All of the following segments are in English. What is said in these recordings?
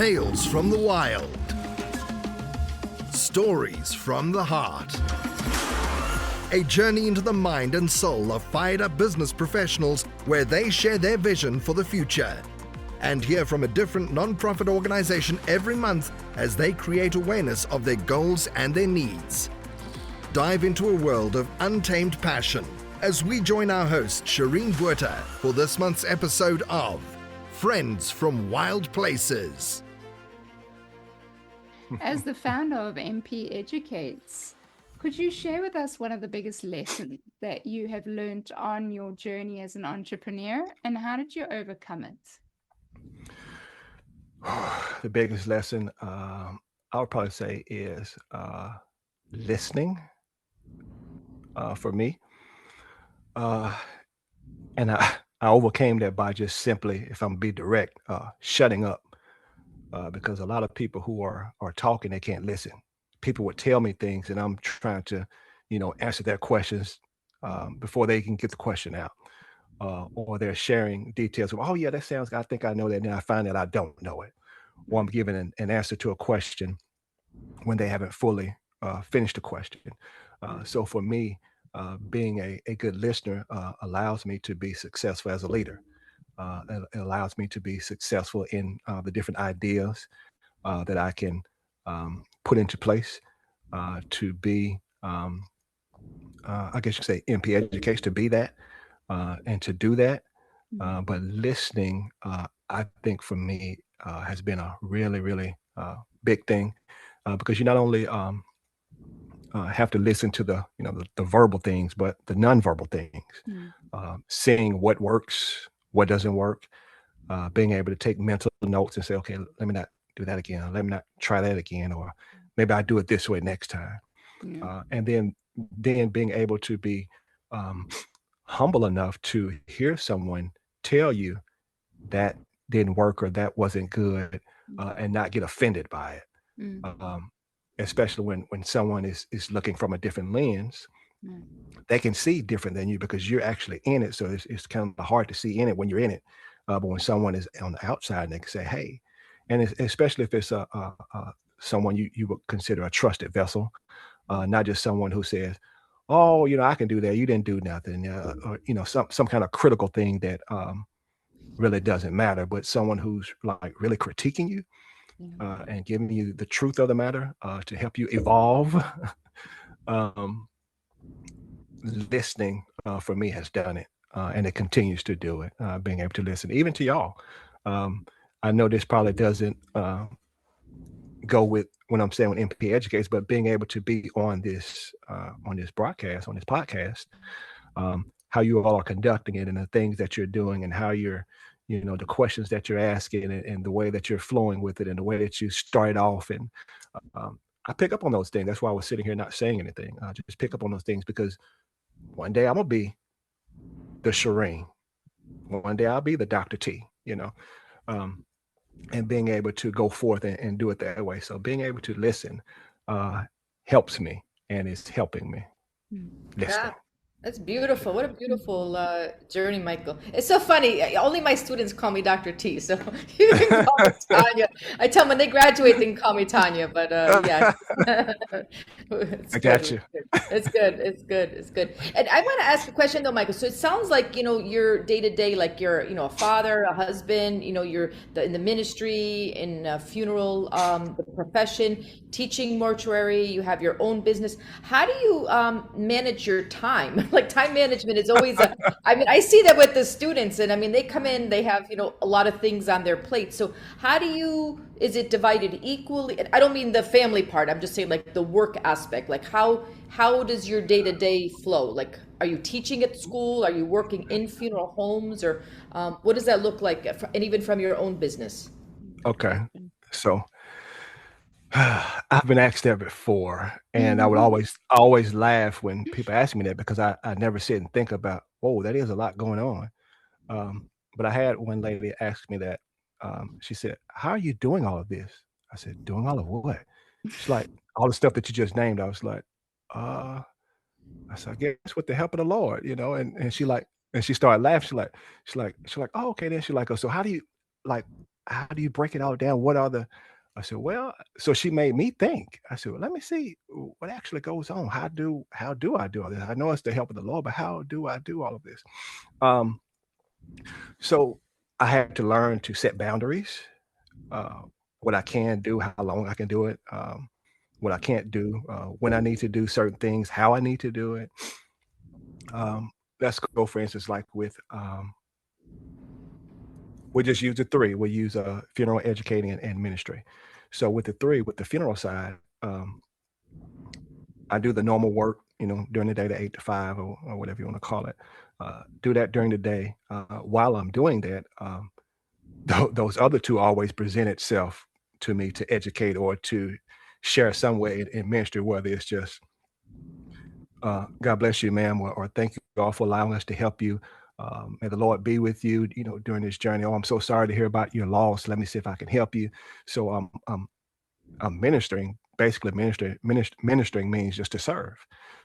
Tales from the wild. Stories from the heart. A journey into the mind and soul of fired-up business professionals where they share their vision for the future. And hear from a different non-profit organization every month as they create awareness of their goals and their needs. Dive into a world of untamed passion as we join our host, Shireen Buerta, for this month's episode of Friends from Wild Places. As the founder of MP Educates, could you share with us one of the biggest lessons that you have learned on your journey as an entrepreneur, and how did you overcome it? The biggest lesson I would probably say is listening for me. And I overcame that by just simply, if I'm gonna be direct, shutting up. Because a lot of people who are talking, they can't listen. People would tell me things and I'm trying to, answer their questions before they can get the question out. Or they're sharing details of, oh yeah, that sounds, I think I know that. And then I find that I don't know it. Or I'm giving an answer to a question when they haven't fully finished the question. So for me, being a good listener allows me to be successful as a leader. It allows me to be successful in the different ideas that I can put into place to be, I guess you say, MP education, to be that and to do that. But listening, I think for me, has been a really, really big thing because you not only have to listen to the verbal things, but the nonverbal things, seeing what works, what doesn't work, being able to take mental notes and say, okay, let me not do that again. Or let me not try that again. Or maybe I do it this way next time. And then being able to be humble enough to hear someone tell you that didn't work or that wasn't good and not get offended by it. Especially when someone is looking from a different lens. They can see different than you because you're actually in it. So it's kind of hard to see in it when you're in it. But when someone is on the outside, they can say, hey, and especially if it's someone you would consider a trusted vessel, not just someone who says, oh, I can do that. You didn't do nothing. Or, some kind of critical thing that really doesn't matter, but someone who's like really critiquing you and giving you the truth of the matter to help you evolve. Listening for me has done it, and it continues to do it. Being able to listen, even to y'all. I know this probably doesn't go with when I'm saying when MP educates, but being able to be on this broadcast, on this podcast, how you all are conducting it, and the things that you're doing, and how you're, the questions that you're asking, and the way that you're flowing with it, and the way that you started off, and I pick up on those things. That's why I was sitting here not saying anything. I just pick up on those things because one day I'm gonna be the Shireen. One day I'll be the Dr. T, and being able to go forth and do it that way. So being able to listen helps me, and it's helping me. Listening. That's beautiful. What a beautiful journey, Michael. It's so funny. Only my students call me Dr. T, so you can call me Tanya. I tell them when they graduate, they can call me Tanya, but yeah. I got you. It's good. It's good. It's good. And I want to ask a question though, Michael. So it sounds like, your day-to-day, like you're, a father, a husband, you're in the ministry, in a funeral, the profession, teaching mortuary, you have your own business. How do you manage your time? Like time management is always I see that with the students, and they come in, they have, a lot of things on their plate. So how is it divided equally? I don't mean the family part. I'm just saying like the work aspect. Like how does your day-to-day flow? Like, are you teaching at school? Are you working in funeral homes? Or what does that look like? And even from your own business? Okay. So I've been asked that before, and I would always laugh when people ask me that because I never sit and think about, whoa, that is a lot going on. But I had one lady ask me that. She said, how are you doing all of this? I said, doing all of what? She's like, all the stuff that you just named. I was like, I said, I guess with the help of the Lord, and she started laughing. She's like, oh, okay. Then she's like, oh, so how do you, like, how do you break it all down? What are the, I said, well, so she made me think. I said, well, let me see what actually goes on. How do I do all this? I know it's the help of the Lord, but how do I do all of this? Um, so I had to learn to set boundaries, uh, what I can do, how long I can do it, what I can't do, when I need to do certain things, how I need to do it. Um, let's go, for instance, like with, we'll just use the three. We'll use funeral, educating, and ministry. So with the three, with the funeral side, I do the normal work, during the day, the 8 to 5 or whatever you want to call it. Do that during the day. While I'm doing that, those other two always present itself to me to educate or to share some way in ministry, whether it's just God bless you, ma'am, or thank you all for allowing us to help you. May the Lord be with you, during this journey. Oh, I'm so sorry to hear about your loss. Let me see if I can help you. So I'm ministering. Basically, ministering means just to serve.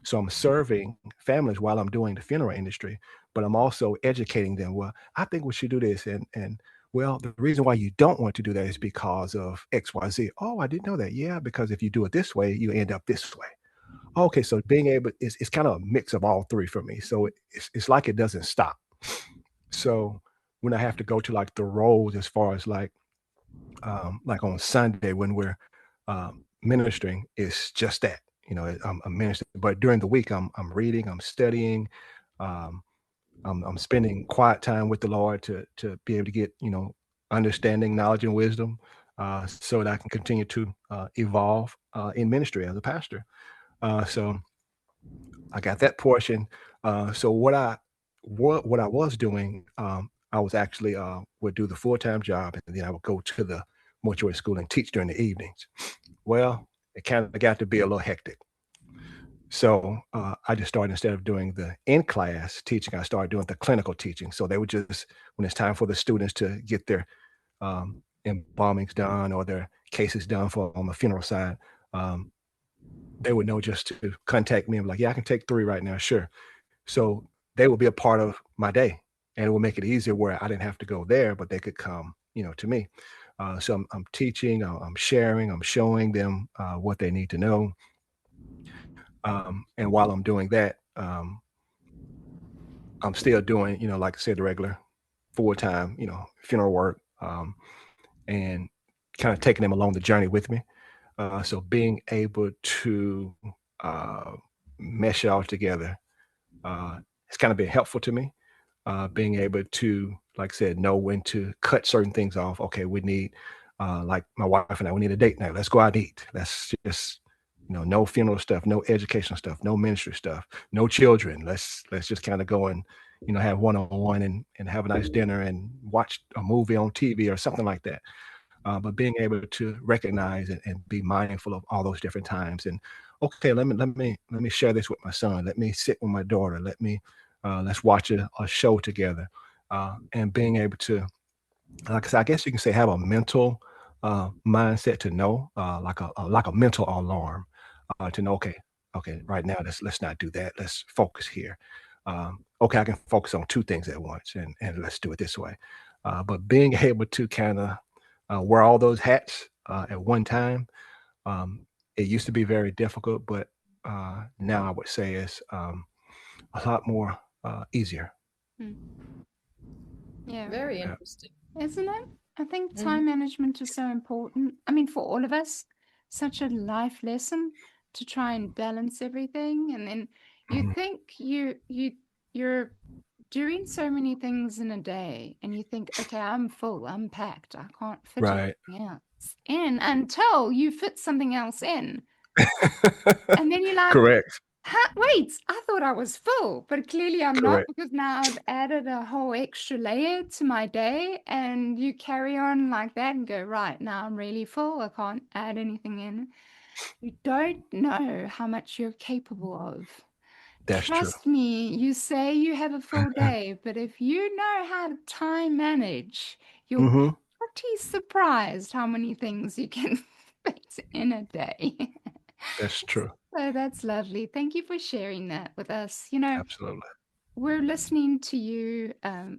So I'm serving families while I'm doing the funeral industry, but I'm also educating them. Well, I think we should do this, and well, the reason why you don't want to do that is because of X, Y, Z. Oh, I didn't know that. Yeah, because if you do it this way, you end up this way. Okay, so being able, it's kind of a mix of all three for me. So it's like it doesn't stop. So when I have to go to like the roles as far as like on Sunday when we're ministering, it's just that, I'm ministering. But during the week, I'm reading, I'm studying, um, I'm spending quiet time with the Lord to be able to get, understanding, knowledge, and wisdom, so that I can continue to evolve in ministry as a pastor. So I got that portion. So what I was doing, I was actually would do the full-time job, and then I would go to the mortuary school and teach during the evenings. Well, it kind of got to be a little hectic. So I just started, instead of doing the in-class teaching, I started doing the clinical teaching. So they would just, when it's time for the students to get their embalmings done or their cases done for on the funeral side, um, they would know just to contact me. I'm like, yeah, I can take 3 right now. Sure. So they will be a part of my day, and it will make it easier where I didn't have to go there, but they could come, to me. So I'm teaching, I'm sharing, I'm showing them what they need to know. And while I'm doing that, I'm still doing, like I said, the regular full time, funeral work, and kind of taking them along the journey with me. So being able to uh, mesh it all together, it's kind of been helpful to me. Being able to, like I said, know when to cut certain things off. Okay, we need, like my wife and I, we need a date night. Let's go out and eat. Let's just, no funeral stuff, no educational stuff, no ministry stuff, no children. Let's just kind of go and, have one-on-one and have a nice dinner and watch a movie on TV or something like that. But being able to recognize and be mindful of all those different times. And okay, let me share this with my son. Let me sit with my daughter. Let's watch a show together. And being able to, like I said, I guess you can say, have a mental mindset to know, like a mental alarm, to know, okay, right now let's not do that. Let's focus here. Okay, I can focus on 2 things at once, and let's do it this way. But being able to kind of wear all those hats at one time, it used to be very difficult, but now I would say it's a lot more easier. Mm. Yeah, Very Yeah. interesting. isn't it? I think Mhm. time management is so important. I mean, for all of us, such a life lesson to try and balance everything. And then you Mhm. think you're doing so many things in a day, and you think, okay, I'm full, I'm packed, I can't fit Right. anything else in, until you fit something else in. And then you're like, Correct. Wait, I thought I was full, but clearly I'm not, Correct. because now I've added a whole extra layer to my day. And you carry on like that and go, right, now I'm really full. I can't add anything in. You don't know how much you're capable of. That's true. Trust me, you say you have a full day, but if you know how to time manage, you'll be Hmm. pretty surprised how many things you can fit in a day. That's true. So that's lovely. Thank you for sharing that with us. Absolutely. We're listening to you,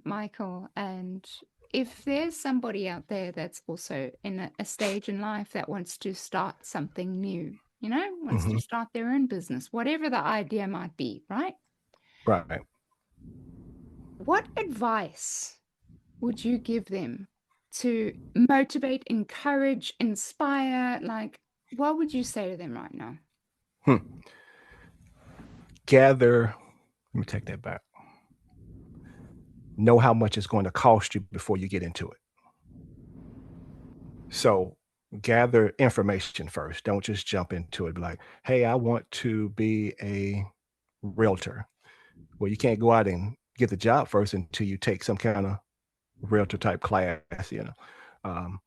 Michael, and if there's somebody out there that's also in a stage in life that wants to start something new, wants to start their own business, whatever the idea might be, right? Right. What advice would you give them to motivate, encourage, inspire? Like, what would you say to them right now? Gather, let me take that back. Know how much it's going to cost you before you get into it. So gather information first. Don't just jump into it. Be like, hey, I want to be a realtor. Well, you can't go out and get the job first until you take some kind of realtor type class, Um,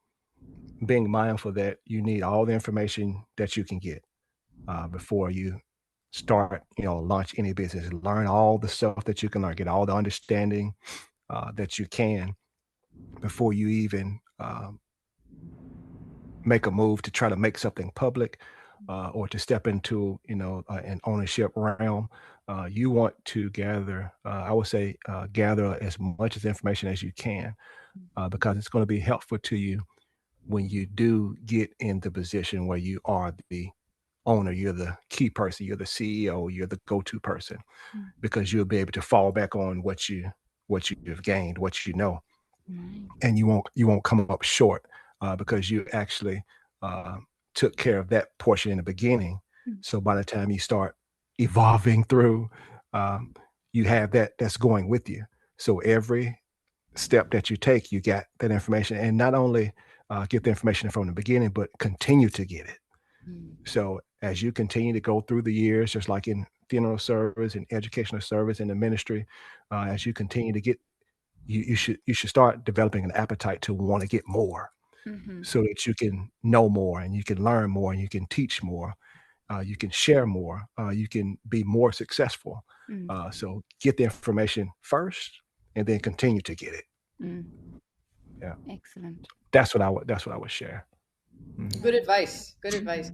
being mindful that you need all the information that you can get before you start, launch any business. Learn all the stuff that you can learn, get all the understanding that you can before you even make a move to try to make something public or to step into, an ownership realm. You want to gather, I would say, gather as much as information as you can because it's going to be helpful to you when you do get in the position where you are the owner, you're the key person, you're the CEO, you're the go-to person, because you'll be able to fall back on what you've gained, what you know, Right. and you won't come up short because you actually took care of that portion in the beginning. So by the time you start evolving through, you have that's going with you. So every step that you take, you got that information, and not only get the information from the beginning, but continue to get it. So as you continue to go through the years, just like in funeral service and educational service and the ministry, as you continue to get, you should start developing an appetite to want to get more, Mm-hmm. so that you can know more and you can learn more and you can teach more, you can share more, you can be more successful. So get the information first, and then continue to get it. Yeah, Excellent. that's what I would share. Good advice. Good advice.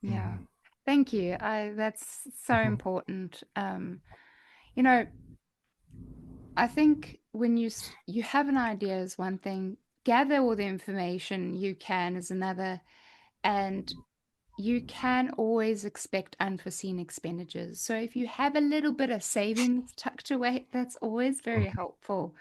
Yeah. Thank you. That's so important. You know, I think when you have an idea is one thing, gather all the information you can is another, and you can always expect unforeseen expenditures. So if you have a little bit of savings tucked away, that's always very helpful.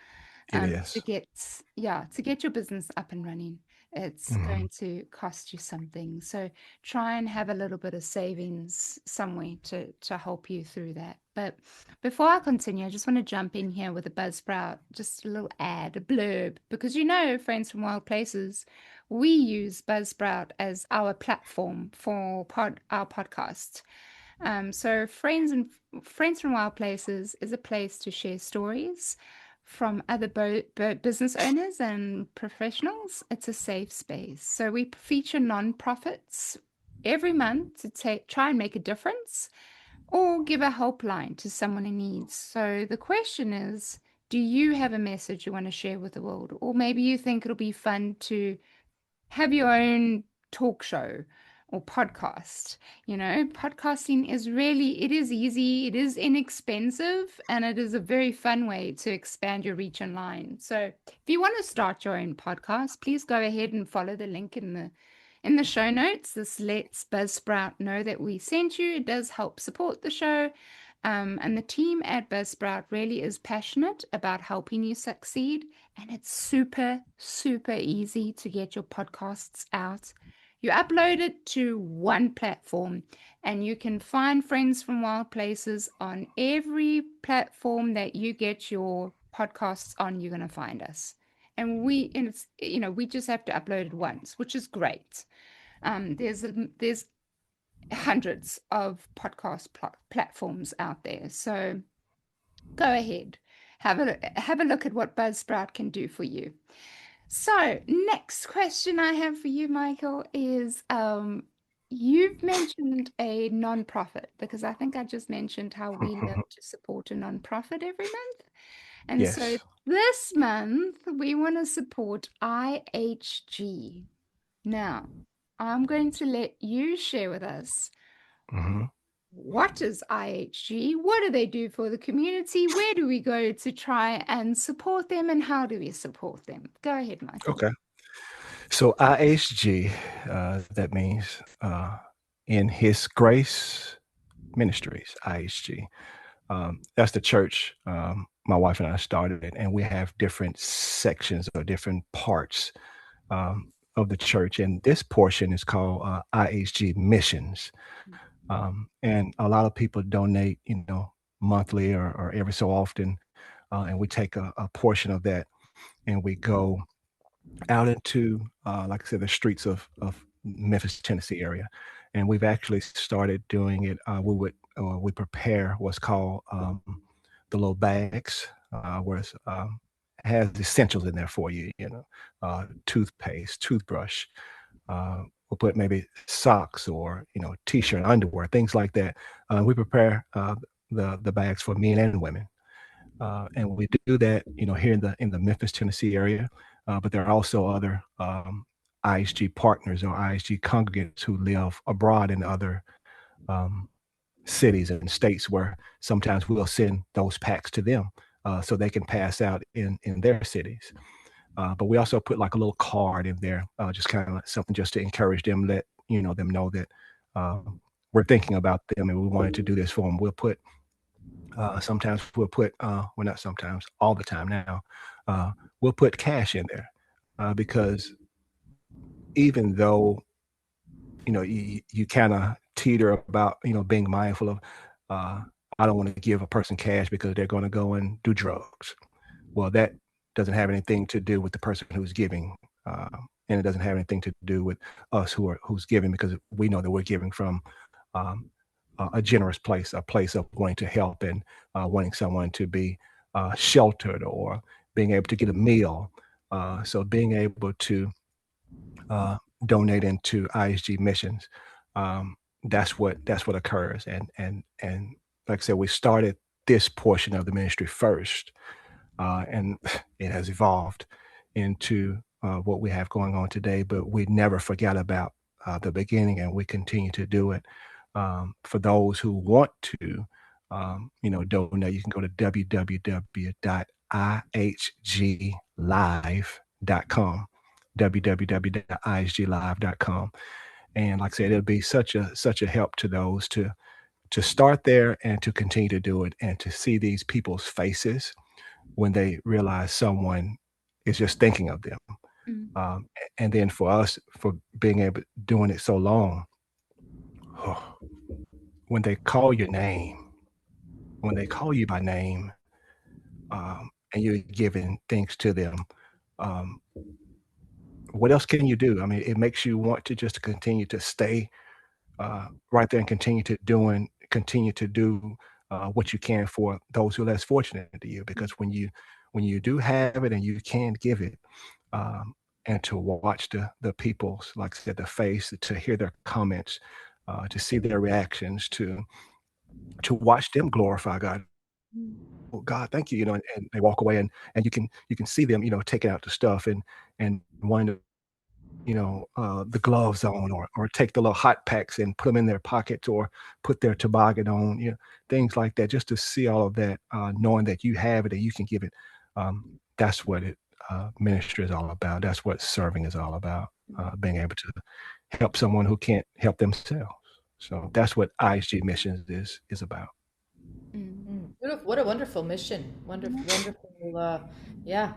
It is. To get your business up and running. It's going to cost you something. So try and have a little bit of savings somewhere to help you through that. But before I continue, I just want to jump in here with a Buzzsprout, just a little ad, a blurb, because friends from wild places, we use Buzzsprout as our platform for our podcast. So Friends from Wild Places is a place to share stories from other business owners and professionals. It's a safe space. So we feature nonprofits every month to try and make a difference or give a helpline to someone in need. So the question is, do you have a message you want to share with the world? Or maybe you think it'll be fun to have your own talk show or podcast. Podcasting it is easy, it is inexpensive, and it is a very fun way to expand your reach online. So if you want to start your own podcast, please go ahead and follow the link in the show notes. This lets Buzzsprout know that we sent you. It does help support the show. And the team at Buzzsprout really is passionate about helping you succeed. And it's super, super easy to get your podcasts out. You upload it to one platform, and you can find Friends from Wild Places on every platform that you get your podcasts on. You're going to find us. And we just have to upload it once, which is great. There's hundreds of podcast platforms out there. So go ahead, have a look at what Buzzsprout can do for you. So next question I have for you, Michael, is you've mentioned a nonprofit, because I think I just mentioned how we love to support a nonprofit every month. And so Yes. this month we want to support IHG. Now, I'm going to let you share with us hmm what is IHG? What do they do for the community? Where do we go to try and support them, and how do we support them? Go ahead, Michael. Okay. So IHG, that means in His Grace Ministries, IHG. That's the church my wife and I started, and we have different sections or different parts of the church. And this portion is called IHG Missions. And a lot of people donate, monthly or every so often, and we take a portion of that and we go out into, like I said, the streets of Memphis, Tennessee area, and we've actually started doing it. We prepare what's called the little bags, where it's has essentials in there for you. Toothpaste, toothbrush. We'll put maybe socks or t-shirt, underwear, things like that. We prepare the bags for men and women. And we do that, here in the Memphis, Tennessee area. But there are also other IHG partners or IHG congregants who live abroad in other um, cities and states where sometimes we'll send those packs to them so they can pass out in their cities. But we also put like a little card in there, just kind of like something just to encourage them, let them know that uh, we're thinking about them and we wanted to do this for them. Sometimes we'll put, well, not sometimes, all the time now, uh, we'll put cash in there because even though, you kind of teeter about, being mindful of, uh, I don't want to give a person cash because they're going to go and do drugs. Well, that doesn't have anything to do with the person who's giving. Uh, and it doesn't have anything to do with us who's giving because we know that we're giving from um, a generous place, a place of wanting to help and wanting someone to be sheltered or being able to get a meal. So being able to uh, donate into ISG missions, um, that's what occurs. And like I said, we started this portion of the ministry first, and it has evolved into what we have going on today. But we never forgot about the beginning, and we continue to do it. For those who want to, donate, you can go to www.ihglive.com, www.ihglive.com, and like I said, it'll be such a help to those to start there and to continue to do it and to see these people's faces when they realize someone is just thinking of them. Mm. And then for us, for being able doing it so long, when they call your name, when they call you by name, and you're giving things to them, um, what else can you do? I mean, it makes you want to just continue to stay right there and continue to do what you can for those who are less fortunate to you. Because when you do have it and you can give it, um, and to watch the people's, like I said, the face, to hear their comments, to see their reactions, to watch them glorify God. Mm. Well, God, thank you, and they walk away and you can see them, taking out the stuff and wanting to the gloves on or take the little hot packs and put them in their pockets or put their toboggan on, things like that, just to see all of that, knowing that you have it and you can give it. That's what ministry is all about. That's what serving is all about, being able to help someone who can't help themselves. So that's what IHG Missions is about. Beautiful. What a wonderful mission. Wonderful. Yeah.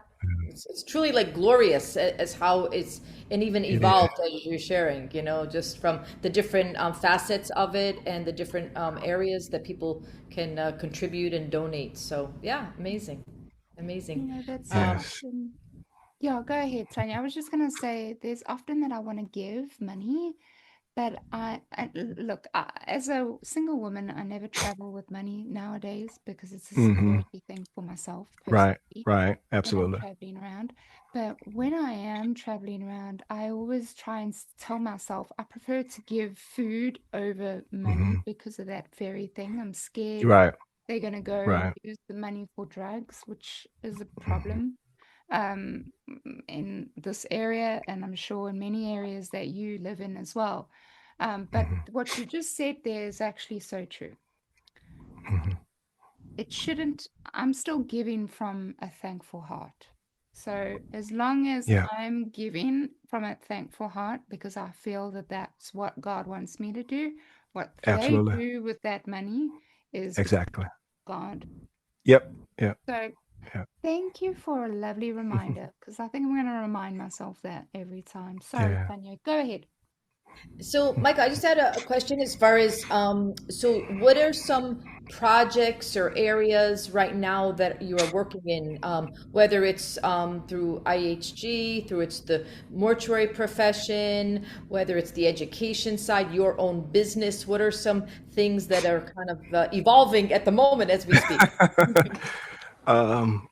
It's truly like glorious as how it's and even It is. evolved as you're sharing, just from the different facets of it and the different areas that people can contribute and donate. So yeah, amazing. Amazing. That's so Um, Yes. often. Yeah, go ahead, Tanya. I was just gonna say there's often that I want to give money, but look, as a single woman, I never travel with money nowadays because it's a Hmm. security thing for myself Right. personally Right. when I'm Absolutely. traveling around. But when I am traveling around, I always try and tell myself I prefer to give food over money Hmm. because of that very thing. I'm scared Right. they're going to go and Right. use the money for drugs, which is a Hmm. problem in this area, and I'm sure in many areas that you live in as well. But what you just said there is actually so true. It shouldn't, I'm still giving from a thankful heart. So as long as Yeah, I'm giving from a thankful heart, because I feel that that's what God wants me to do, what they absolutely. do with that money is Exactly. God. Yep. Yep. So Yep. thank you for a lovely reminder, because I think I'm going to remind myself that every time. Sorry, Yeah. Tanya, go ahead. So, Mike, I just had a question as far as so what are some projects or areas right now that you are working in, whether it's through IHG, through it's the mortuary profession, whether it's the education side, your own business. What are some things that are kind of evolving at the moment as we speak? um,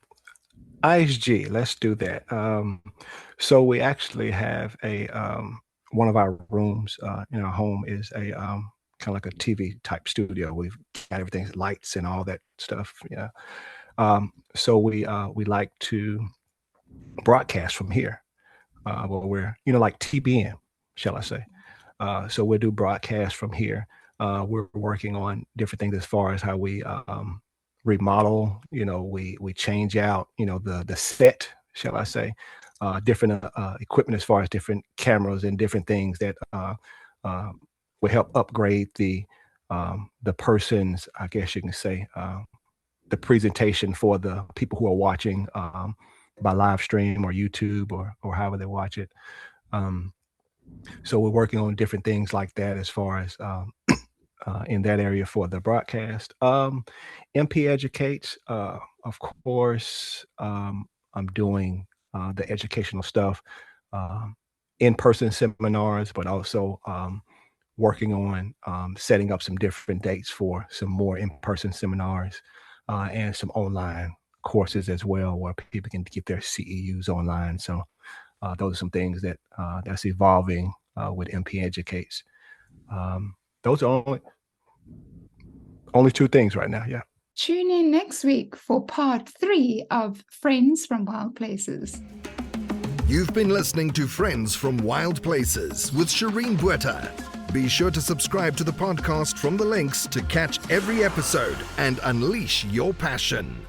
IHG, let's do that. So we actually have a one of our rooms in our home is a kind of like a TV type studio. We've got everything, lights and all that stuff. Yeah. So we like to broadcast from here. Well, we're like TBN, shall I say? So we'll do broadcast from here. We're working on different things as far as how we remodel. We change out the set, shall I say, different equipment as far as different cameras and different things that uh, will help upgrade the person's, I guess you can say, the presentation for the people who are watching by live stream or YouTube or however they watch it. Um, so we're working on different things like that as far as in that area for the broadcast. MP Educates, of course, I'm doing the educational stuff, um, in-person seminars, but also working on setting up some different dates for some more in-person seminars and some online courses as well, where people can get their CEUs online. So those are some things that's evolving with MP Educates. Those are only two things right now. Yeah. Tune in next week for part 3 of Friends from Wild Places. You've been listening to Friends from Wild Places with Shireen Bueta. Be sure to subscribe to the podcast from the links to catch every episode and unleash your passion.